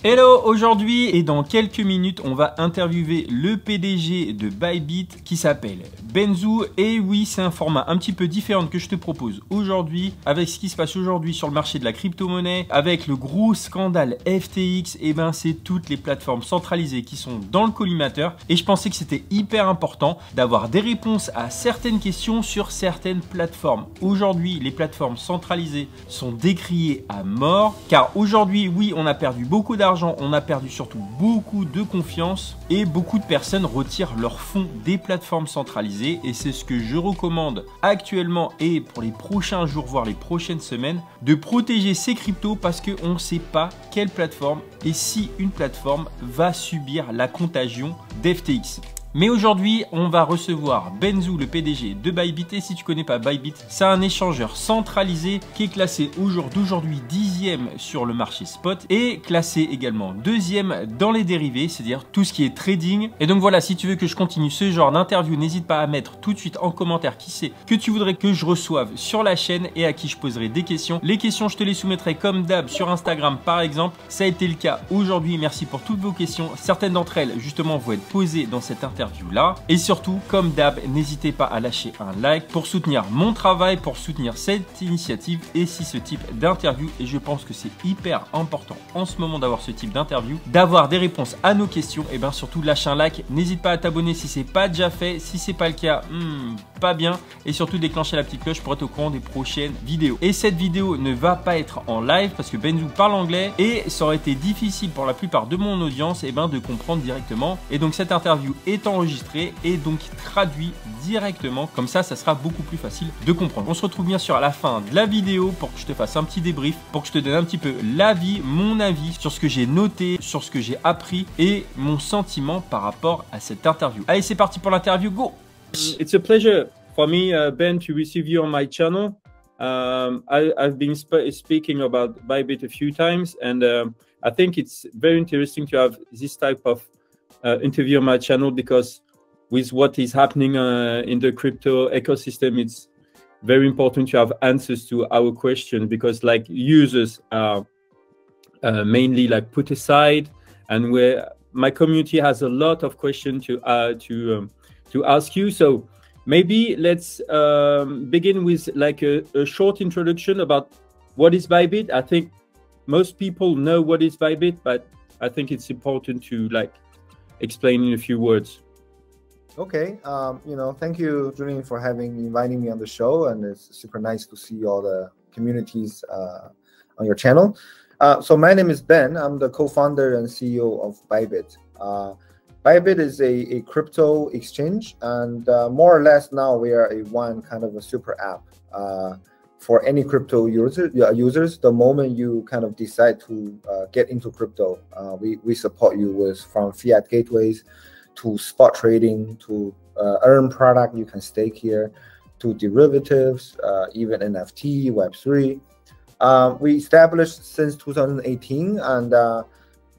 Hello, aujourd'hui et dans quelques minutes, on va interviewer le PDG de Bybit qui s'appelle Zhou. Et oui, c'est un format un petit peu différent que je te propose aujourd'hui avec ce qui se passe aujourd'hui sur le marché de la crypto-monnaie, avec le gros scandale FTX. Et ben, c'est toutes les plateformes centralisées qui sont dans le collimateur. Et je pensais que c'était hyper important d'avoir des réponses à certaines questions sur certaines plateformes. Aujourd'hui, les plateformes centralisées sont décriées à mort car aujourd'hui, oui, on a perdu beaucoup d'argent. On a perdu surtout beaucoup de confiance et beaucoup de personnes retirent leurs fonds des plateformes centralisées et c'est ce que je recommande actuellement et pour les prochains jours voire les prochaines semaines de protéger ces cryptos parce qu'on ne sait pas quelle plateforme et si une plateforme va subir la contagion d'FTX. Mais aujourd'hui, on va recevoir Zhou, le PDG de Bybit. Et si tu connais pas Bybit, c'est un échangeur centralisé qui est classé au jour d'aujourd'hui 10e sur le marché spot et classé également 2e dans les dérivés, c'est-à-dire tout ce qui est trading. Et donc voilà, si tu veux que je continue ce genre d'interview, n'hésite pas à mettre tout de suite en commentaire qui c'est que tu voudrais que je reçoive sur la chaîne et à qui je poserai des questions. Les questions, je te les soumettrai comme d'hab sur Instagram par exemple. Ça a été le cas aujourd'hui. Merci pour toutes vos questions. Certaines d'entre elles, justement, vont être posées dans cette interview là. Et surtout, comme d'hab, n'hésitez pas à lâcher un like pour soutenir mon travail, pour soutenir cette initiative et si ce type d'interview. Et je pense que c'est hyper important en ce moment d'avoir ce type d'interview, d'avoir des réponses à nos questions. Et bien surtout, lâche un like. N'hésite pas à t'abonner si c'est pas déjà fait. Si c'est pas le cas, pas bien. Et surtout, déclencher la petite cloche pour être au courant des prochaines vidéos. Et cette vidéo ne va pas être en live parce que Zhou parle anglais et ça aurait été difficile pour la plupart de mon audience de comprendre directement. Et donc, cette interview est enregistré et donc traduit directement. Comme ça sera beaucoup plus facile de comprendre. On se retrouve bien sûr à la fin de la vidéo pour que je te fasse un petit débrief, pour que je te donne un petit peu l'avis, mon avis sur ce que j'ai noté, sur ce que j'ai appris et mon sentiment par rapport à cette interview. Allez, c'est parti pour l'interview, go! It's a pleasure for me, Ben, to receive you on my channel. I've been speaking about Bybit a few times and I think it's very interesting to have this type of interview on my channel because with what is happening in the crypto ecosystem, it's very important to have answers to our questions because like users are mainly like put aside and where my community has a lot of questions to ask you. So maybe let's begin with like a short introduction about what is Bybit. I think most people know what is Bybit, but I think it's important to like explain in a few words. Okay, thank you, Julian, for inviting me on the show, and it's super nice to see all the communities on your channel. So my name is Ben. I'm the co-founder and CEO of Bybit. Bybit is a crypto exchange, and more or less now we are one kind of a super app for any crypto users. The moment you kind of decide to get into crypto, we support you from fiat gateways to spot trading, to earn product you can stake here, to derivatives, even NFT, Web3. We established since 2018, and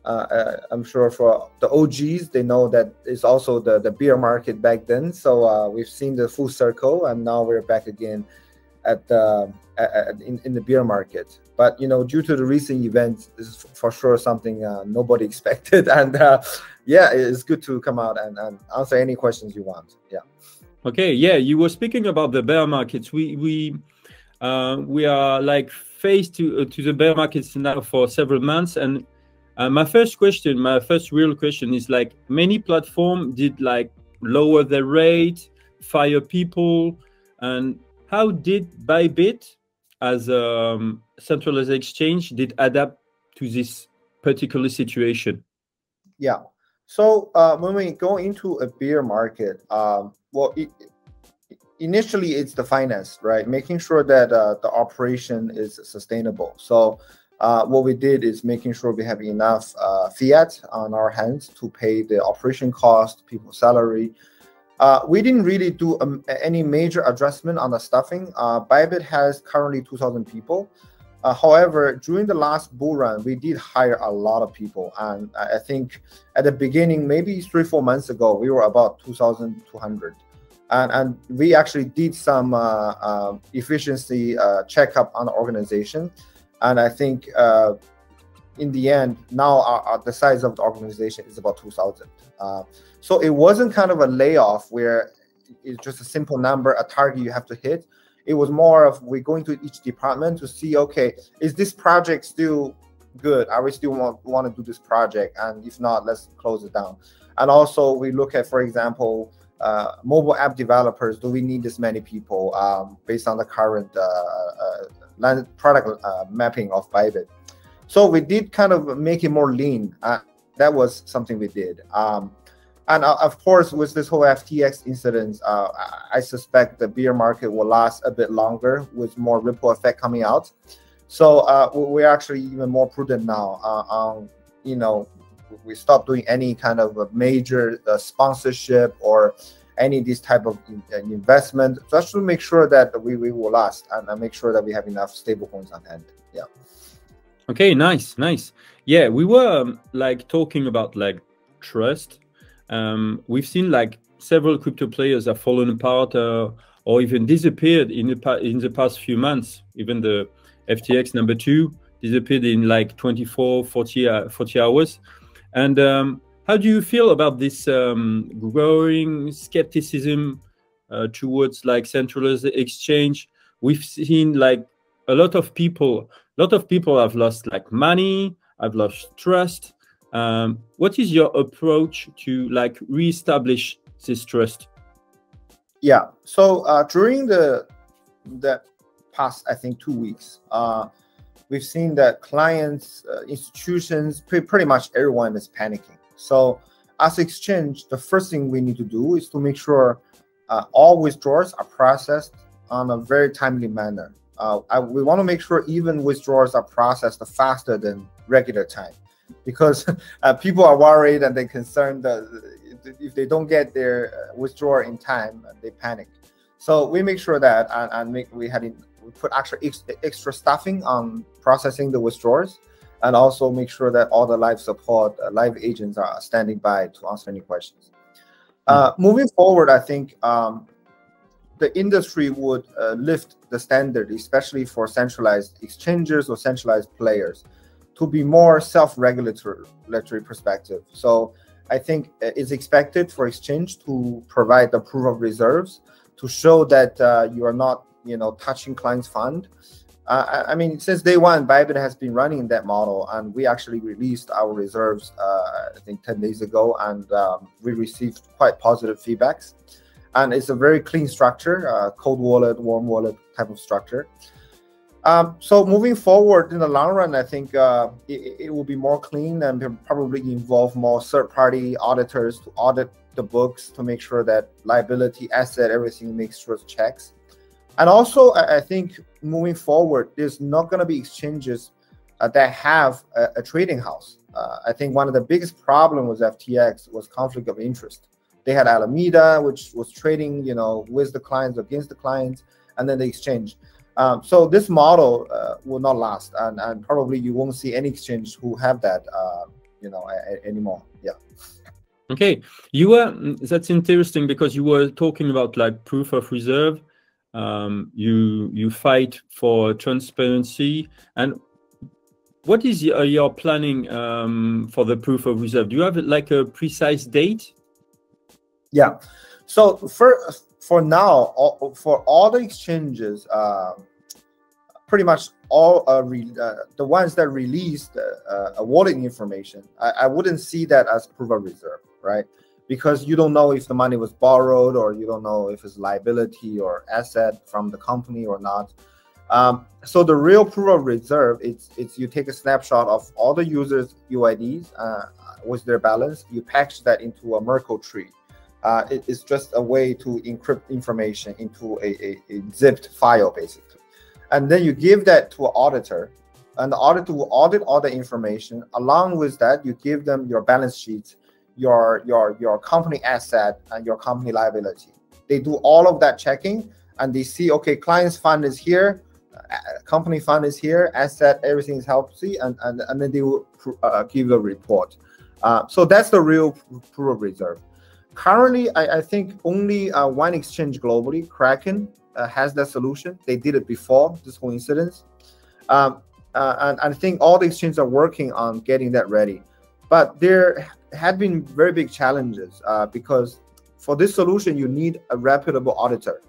I'm sure for the OGs, they know that it's also the bear market back then. So we've seen the full circle, and now we're back again in the bear market. But due to the recent events, this is for sure something nobody expected, and yeah, it's good to come out and answer any questions you want. Yeah. Okay. Yeah, you were speaking about the bear markets. We are like faced to the bear markets now for several months, and my first real question is like many platforms did like lower their rate, fire people, and how did Bybit as a centralized exchange did adapt to this particular situation? Yeah. So when we go into a bear market, initially it's the finance, right? Making sure that the operation is sustainable. So what we did is making sure we have enough fiat on our hands to pay the operation cost, people's salary. We didn't really do any major adjustment on the staffing. Bybit has currently 2,000 people. However, during the last bull run, we did hire a lot of people. And I think at the beginning, maybe 3-4 months ago, we were about 2,200. And we actually did some efficiency checkup on the organization. And I think in the end, now the size of the organization is about 2,000. So it wasn't kind of a layoff where it's just a simple number, a target you have to hit. It was more of we going to each department to see, okay, is this project still good? Are we still want to do this project? And if not, let's close it down. And also we look at, for example, mobile app developers. Do we need this many people based on the current product mapping of Bybit? So we did kind of make it more lean. That was something we did. And of course, with this whole FTX incident, I suspect the bear market will last a bit longer with more ripple effect coming out. So we're actually even more prudent now. You know, we stopped doing any kind of a major sponsorship or any of these type of investment, just to make sure that we will last and make sure that we have enough stable coins on hand. Yeah. Okay, nice. Yeah, we were like talking about like trust. We've seen like several crypto players have fallen apart or even disappeared in the past few months. Even the FTX #2 disappeared in like 24, 40 hours. And how do you feel about this growing skepticism towards like centralized exchange? We've seen like a lot of people have lost like money, have lost trust. What is your approach to like reestablish this trust? Yeah, so during the past, I think 2 weeks, we've seen that clients, institutions, pretty much everyone is panicking. So as exchange, the first thing we need to do is to make sure all withdrawals are processed on a very timely manner. We want to make sure even withdrawals are processed faster than regular time, because people are worried and they're concerned that if they don't get their withdrawal in time, they panic. So we make sure that we put extra staffing on processing the withdrawals, and also make sure that all the live support, live agents are standing by to answer any questions. Moving forward, I think the industry would lift the standard, especially for centralized exchanges or centralized players, to be more self-regulatory perspective. So I think it's expected for exchange to provide the proof of reserves to show that you are not, touching clients' fund. I mean, since day one, Bybit has been running that model, and we actually released our reserves, I think 10 days ago, and we received quite positive feedbacks. And it's a very clean structure, cold wallet, warm wallet type of structure. So moving forward in the long run, I think it will be more clean and probably involve more third-party auditors to audit the books to make sure that liability, asset, everything makes sure checks. And also, I think moving forward, there's not going to be exchanges that have a trading house. I think one of the biggest problems with FTX was conflict of interest. They had Alameda, which was trading, with the clients, against the clients, and then the exchange. So this model will not last, and probably you won't see any exchange who have that, anymore. Yeah. Okay, that's interesting, because you were talking about like proof of reserve. You fight for transparency. And what is your planning for the proof of reserve? Do you have like a precise date? Yeah. So for now, for all the exchanges, pretty much all the ones that released wallet information, I wouldn't see that as proof of reserve, right? Because you don't know if the money was borrowed, or you don't know if it's liability or asset from the company or not. So the real proof of reserve, it's you take a snapshot of all the users' UIDs with their balance, you package that into a Merkle tree. It is just a way to encrypt information into a zipped file, basically. And then you give that to an auditor, and the auditor will audit all the information. Along with that, you give them your balance sheet, your company asset, and your company liability. They do all of that checking, and they see, okay, client's fund is here, company fund is here, asset, everything is healthy, and then they will give a report. So that's the real proof of reserve. Currently, I think only one exchange globally, Kraken, has that solution. They did it before this whole incident. and I think all the exchanges are working on getting that ready. But there had been very big challenges because for this solution, you need a reputable auditor.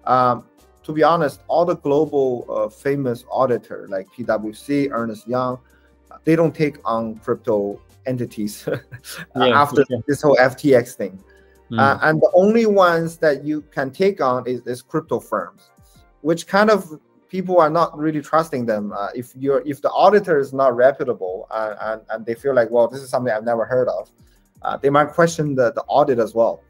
To be honest, all the global famous auditor like PwC, Ernst Young, they don't take on crypto entities after this whole FTX thing. And the only ones that you can take on is crypto firms, which kind of people are not really trusting them. If the auditor is not reputable and they feel like, well, this is something I've never heard of, they might question the audit as well.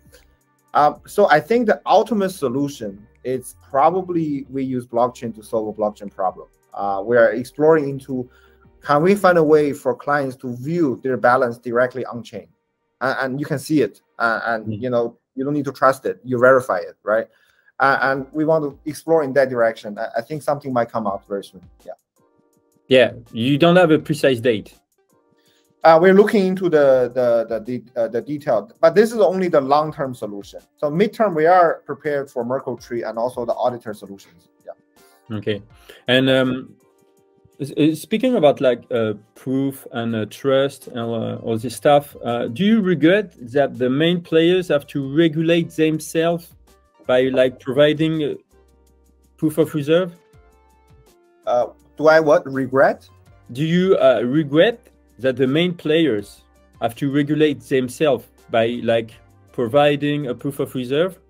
So I think the ultimate solution is probably we use blockchain to solve a blockchain problem. We are exploring into, can we find a way for clients to view their balance directly on chain, and you can see it, and you know, you don't need to trust it, you verify it, right? And we want to explore in that direction. I think something might come out very soon. Yeah, you don't have a precise date. We're looking into the detail, but this is only the long-term solution. So midterm, we are prepared for Merkle tree and also the auditor solutions. Yeah. Okay. And speaking about like proof and trust and all this stuff, do you regret that the main players have to regulate themselves by like providing proof of reserve? Do I regret? Do you regret that the main players have to regulate themselves by like providing a proof of reserve?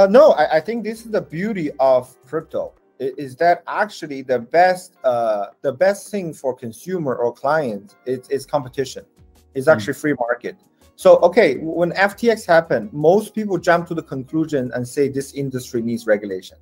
No, I think this is the beauty of crypto. Is that actually the best thing for consumer or clients is competition. It's actually free market. So, okay, when FTX happened, most people jump to the conclusion and say this industry needs regulation.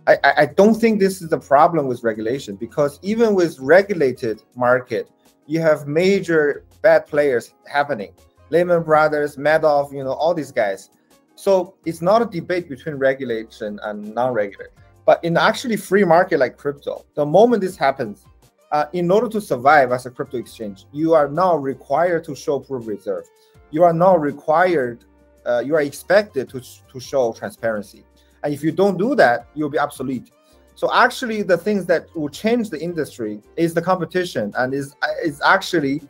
I don't think this is the problem with regulation, because even with regulated market, you have major bad players happening. Lehman Brothers, Madoff, you know, all these guys. So it's not a debate between regulation and non-regulated. But in actually free market like crypto, the moment this happens, in order to survive as a crypto exchange, you are now required to show proof of reserve. You are now required, you are expected to show transparency. And if you don't do that, you'll be obsolete. So actually the things that will change the industry is the competition, and is actually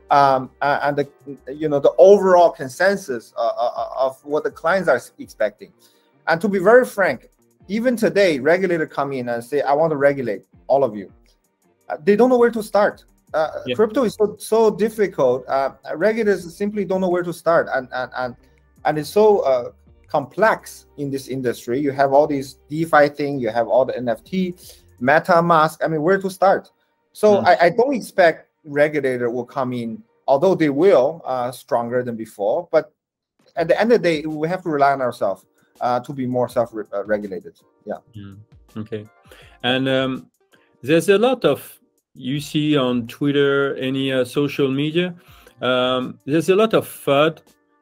and the, you know, the overall consensus of what the clients are expecting. And to be very frank, even today, regulators come in and say, I want to regulate all of you. They don't know where to start. Crypto is so difficult. Regulators simply don't know where to start, and it's so complex in this industry. You have all these DeFi thing, you have all the NFT, MetaMask. I mean, where to start? So I don't expect regulator will come in, although they will, stronger than before. But at the end of the day, we have to rely on ourselves to be more self-regulated. Yeah. Okay. And there's a lot of, you see on Twitter, any social media, there's a lot of FUD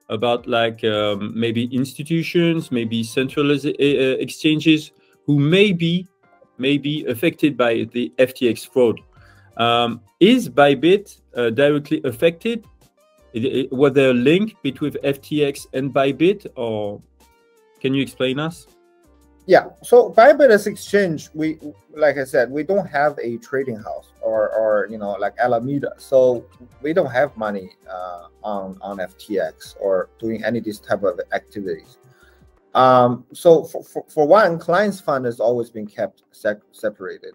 about like maybe institutions, maybe centralized exchanges who may be affected by the FTX fraud. Is Bybit directly affected? Was there a link between FTX and Bybit, or can you explain us? Yeah, so Bybit as exchange, we, like I said, we don't have a trading house or you know, like Alameda, so we don't have money on FTX or doing any of these type of activities. So for one, clients fund has always been kept separated,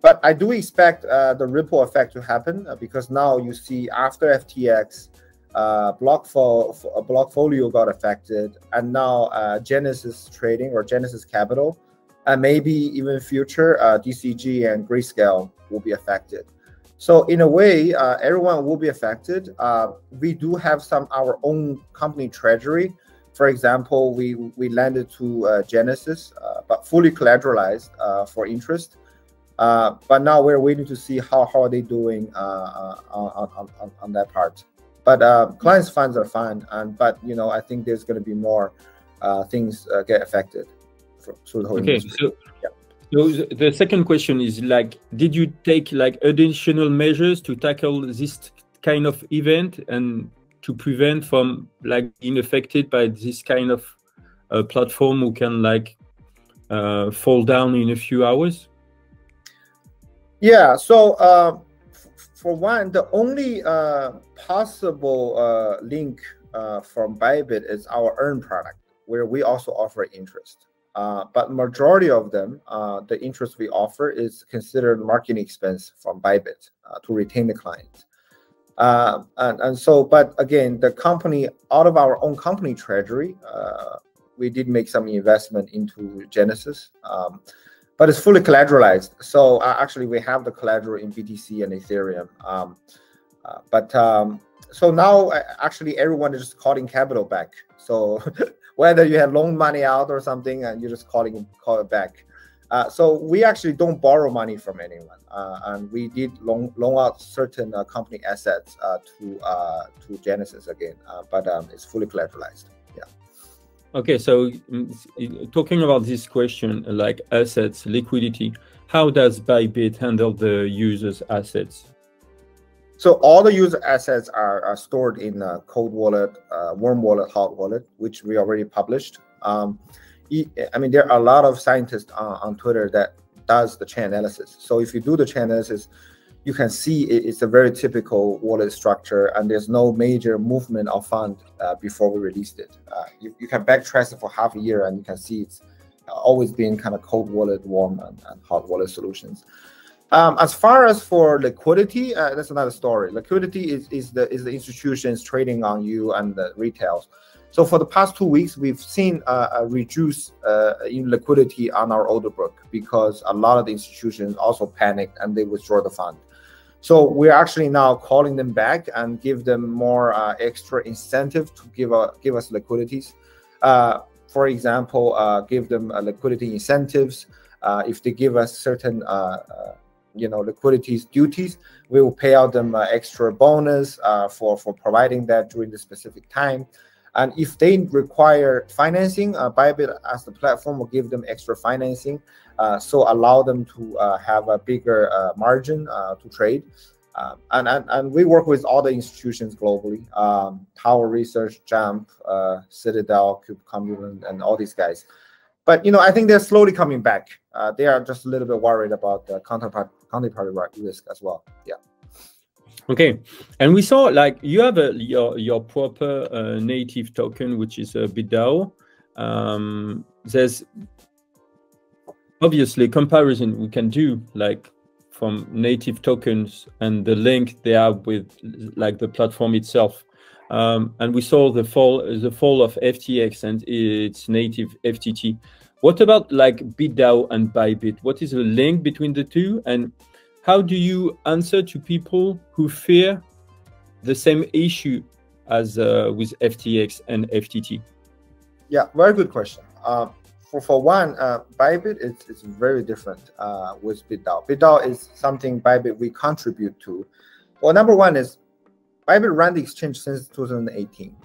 but I do expect the ripple effect to happen, because now you see after FTX, Blockfolio got affected, and now Genesis Trading or Genesis Capital, and maybe even future DCG and Grayscale will be affected. So in a way, everyone will be affected. We do have our own company treasury. For example, we lended to Genesis, but fully collateralized for interest. But now we're waiting to see how are they doing on that part. But clients' funds are fine, but you know, I think there's going to be more things get affected through the whole industry. So, so the second question is like, did you take like additional measures to tackle this kind of event and to prevent from like being affected by this kind of platform who can like fall down in a few hours? Yeah, so for one, the only possible link from Bybit is our earn product, where we also offer interest. But majority of them, the interest we offer is considered marketing expense from Bybit to retain the client. And so, but again, the company, out of our own company treasury, we did make some investment into Genesis, but it's fully collateralized. So actually, we have the collateral in BTC and Ethereum. So now actually everyone is just calling capital back. So whether you have loaned money out or something, and you're just call it back. So we actually don't borrow money from anyone, and we did loan out certain company assets to Genesis again, but it's fully collateralized. Yeah. Okay, so talking about this question, like assets, liquidity, how does Bybit handle the user's assets? So all the user assets are stored in a cold wallet, warm wallet, hot wallet, which we already published. I mean, there are a lot of scientists on Twitter that does the chain analysis. So if you do the chain analysis, you can see it's a very typical wallet structure, and there's no major movement of fund before we released it. You can backtrace it for half a year, and you can see it's always been kind of cold wallet, warm, and hot wallet solutions. As far as for liquidity, that's another story. Liquidity is the institutions trading on you and the retails. So for the past 2 weeks, we've seen a reduce in liquidity on our order book because a lot of the institutions also panicked and they withdraw the fund. So we're actually now calling them back and give them more extra incentive to give us liquidities. For example, give them liquidity incentives. If they give us certain liquidities duties, we will pay out them extra bonus for providing that during the specific time. And if they require financing, Bybit as the platform will give them extra financing, so allow them to have a bigger margin to trade. And we work with all the institutions globally, Tower Research, Jump, Citadel, Cumberland, and all these guys. But I think they're slowly coming back. They are just a little bit worried about the counterparty risk as well. Yeah. Okay, and we saw like you have your proper native token, which is a BitDAO. There's obviously comparison we can do like from native tokens and the link they have with like the platform itself. And we saw the fall of FTX and its native FTT. What about like BitDAO and Bybit? What is the link between the two, and how do you answer to people who fear the same issue as with FTX and FTT? Yeah, very good question. For one, Bybit is very different with BitDAO. BitDAO is something Bybit we contribute to. Well, number one is Bybit ran the exchange since 2018.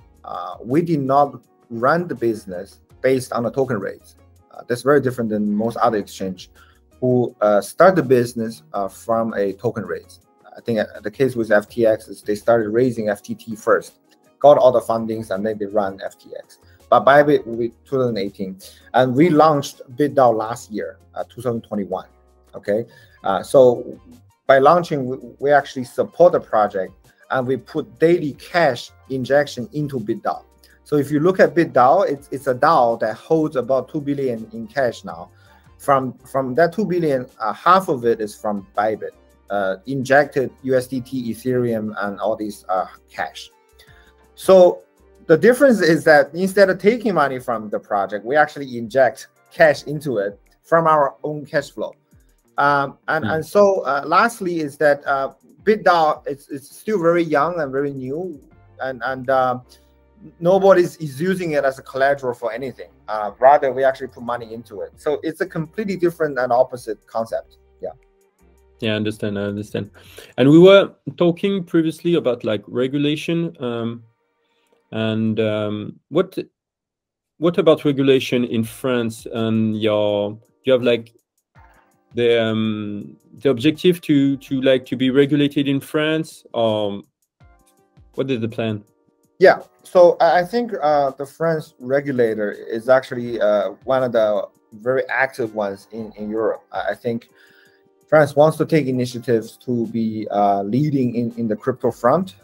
We did not run the business based on the token rates. That's very different than most other exchange who start the business from a token raise. I think the case with FTX is they started raising FTT first, got all the fundings, and then they ran FTX. But Bybit, 2018, and we launched BitDAO last year, 2021. Okay, so by launching, we actually support the project, and we put daily cash injection into BitDAO. So if you look at BitDAO, it's a DAO that holds about 2 billion in cash now. From that 2 billion, half of it is from Bybit, injected USDT, Ethereum, and all these cash. So the difference is that instead of taking money from the project, we actually inject cash into it from our own cash flow. And so lastly is that BitDAO it's still very young and very new, and nobody is using it as a collateral for anything. Rather, we actually put money into it. So it's a completely different and opposite concept. Yeah. Yeah, I understand. And we were talking previously about like regulation. What about regulation in France? And you have like the objective to be regulated in France, or what is the plan? Yeah, so I think the French regulator is actually one of the very active ones in Europe. I think France wants to take initiatives to be leading in the crypto front.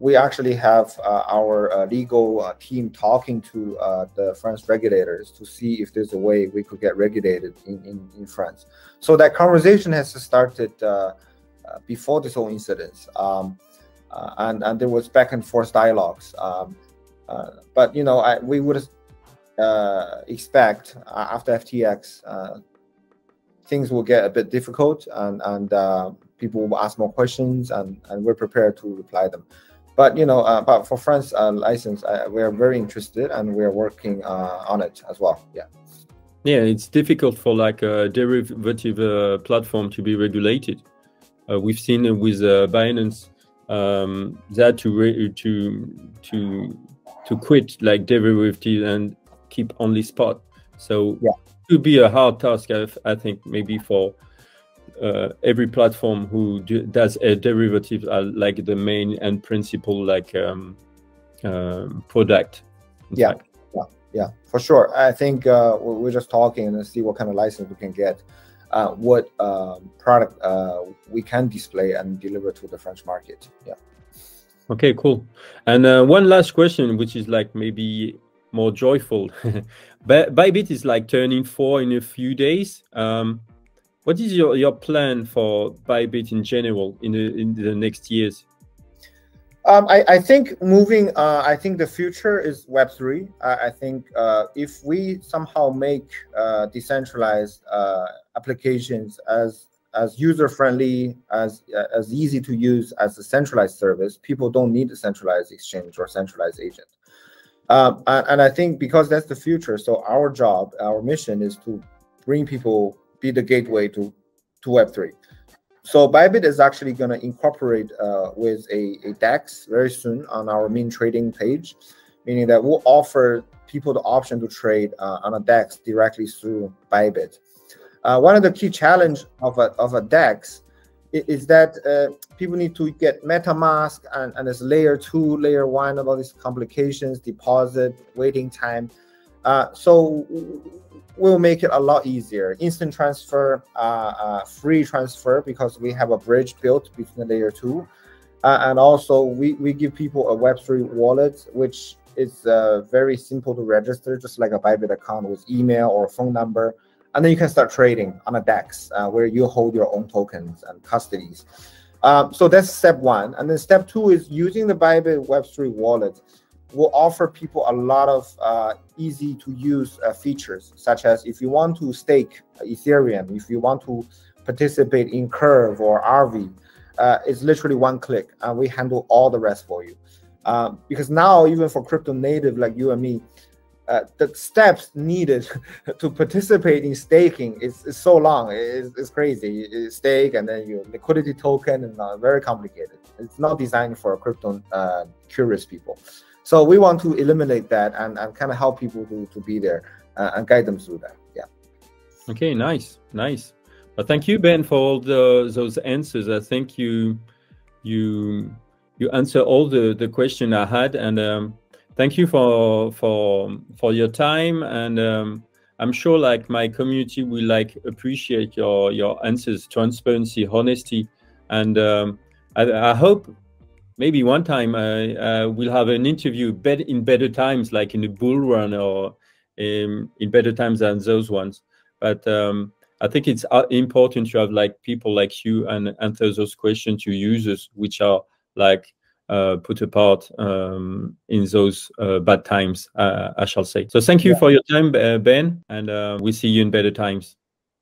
We actually have our legal team talking to the French regulators to see if there's a way we could get regulated in France. So that conversation has started before this whole incident. And there was back and forth dialogues. But, you know, we would expect after FTX, things will get a bit difficult and people will ask more questions and we're prepared to reply them. But, you know, but for France license, we are very interested and we are working on it as well. Yeah. Yeah, it's difficult for like a derivative platform to be regulated. We've seen it with Binance that to quit like derivative and keep only spot. So yeah, it could be a hard task, I think, maybe for every platform who does a derivative like the main and principal like product. Yeah, yeah, for sure. I think we're just talking and see what kind of license we can get, what product we can display and deliver to the French market. Yeah. Okay, cool. And one last question, which is like maybe more joyful. Bybit is like turning 4 in a few days. What is your plan for Bybit in general in the next years? I think moving, I think the future is Web3. I think if we somehow make decentralized applications as user-friendly, as easy to use as a centralized service, people don't need a centralized exchange or centralized agent. And I think because that's the future, so our job, our mission is to bring people, be the gateway to Web3. So Bybit is actually going to incorporate with a DEX very soon on our main trading page, meaning that we'll offer people the option to trade on a DEX directly through Bybit. One of the key challenge of a DEX is that people need to get MetaMask and there's layer 2, layer 1 of all these complications, deposit, waiting time. So we'll make it a lot easier. Instant transfer, free transfer, because we have a bridge built between the layer 2. And also we give people a Web3 wallet, which is very simple to register, just like a Bybit account with email or phone number. And then you can start trading on a DEX where you hold your own tokens and custodies. So that's step 1. And then step 2 is using the Bybit Web3 wallet will offer people a lot of easy to use features, such as if you want to stake Ethereum, if you want to participate in Curve or RV, it's literally one click and we handle all the rest for you. Because now, even for crypto native like you and me, the steps needed to participate in staking is so long. It's crazy. You stake and then your liquidity token and very complicated. It's not designed for crypto curious people. So we want to eliminate that and kind of help people to be there and guide them through that. Yeah. Okay, nice. Well, thank you, Ben, for all those answers. I think you answer all the question I had, and thank you for your time. And I'm sure like my community will like appreciate your answers, transparency, honesty, and I hope maybe one time we'll have an interview in better times, like in the Bullrun or in better times than those ones. But I think it's important to have like people like you and answer those questions to users, which are like put apart in those bad times, I shall say. So thank you for your time, Ben, and we'll see you in better times.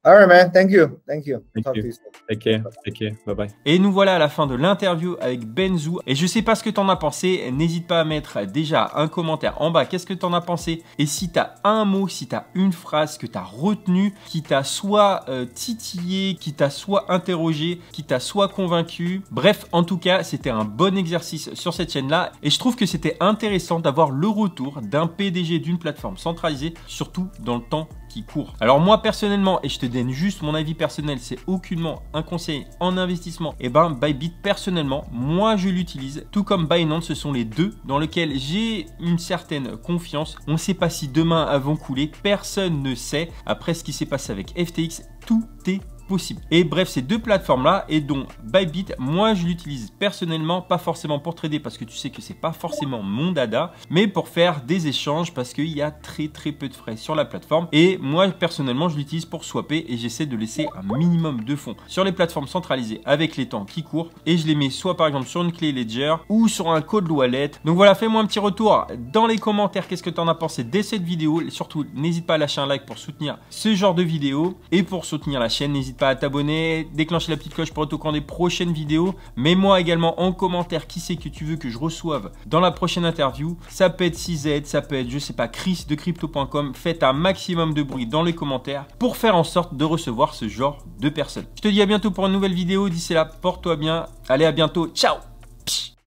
All right, man. Thank you. Thank you. Talk to you. Take care. Take care. Bye bye. Et nous voilà à la fin de l'interview avec Ben Zhou. Et je sais pas ce que t'en as pensé. N'hésite pas à mettre déjà un commentaire en bas. Qu'est-ce que t'en as pensé? Et si t'as un mot, si t'as une phrase que t'as retenue, qui t'a soit titillé, qui t'a soit interrogé, qui t'a soit convaincu. Bref, en tout cas, c'était un bon exercice sur cette chaîne-là. Et je trouve que c'était intéressant d'avoir le retour d'un PDG d'une plateforme centralisée, surtout dans le temps qui court. Alors moi personnellement, et je te donne juste mon avis personnel, c'est aucunement un conseil en investissement, et ben Bybit personnellement, moi je l'utilise, tout comme Binance, ce sont les deux dans lesquels j'ai une certaine confiance. On ne sait pas si demain vont couler, personne ne sait. Après ce qui s'est passé avec FTX, tout est possible. Et bref, ces deux plateformes-là, et dont Bybit, moi je l'utilise personnellement, pas forcément pour trader parce que tu sais que c'est pas forcément mon dada, mais pour faire des échanges parce qu'il y a très peu de frais sur la plateforme. Et moi personnellement, je l'utilise pour swapper et j'essaie de laisser un minimum de fonds sur les plateformes centralisées avec les temps qui courent, et je les mets soit par exemple sur une clé Ledger ou sur un code wallet. Donc voilà, fais-moi un petit retour dans les commentaires, qu'est-ce que tu en as pensé dès cette vidéo, et surtout n'hésite pas à lâcher un like pour soutenir ce genre de vidéo, et pour soutenir la chaîne n'hésite pas à t'abonner, déclencher la petite cloche pour être au courant des prochaines vidéos. Mets-moi également en commentaire qui c'est que tu veux que je reçoive dans la prochaine interview. Ça peut être CZ, ça peut être je sais pas Chris de crypto.com. Faites un maximum de bruit dans les commentaires pour faire en sorte de recevoir ce genre de personnes. Je te dis à bientôt pour une nouvelle vidéo, d'ici là porte-toi bien, allez à bientôt, ciao.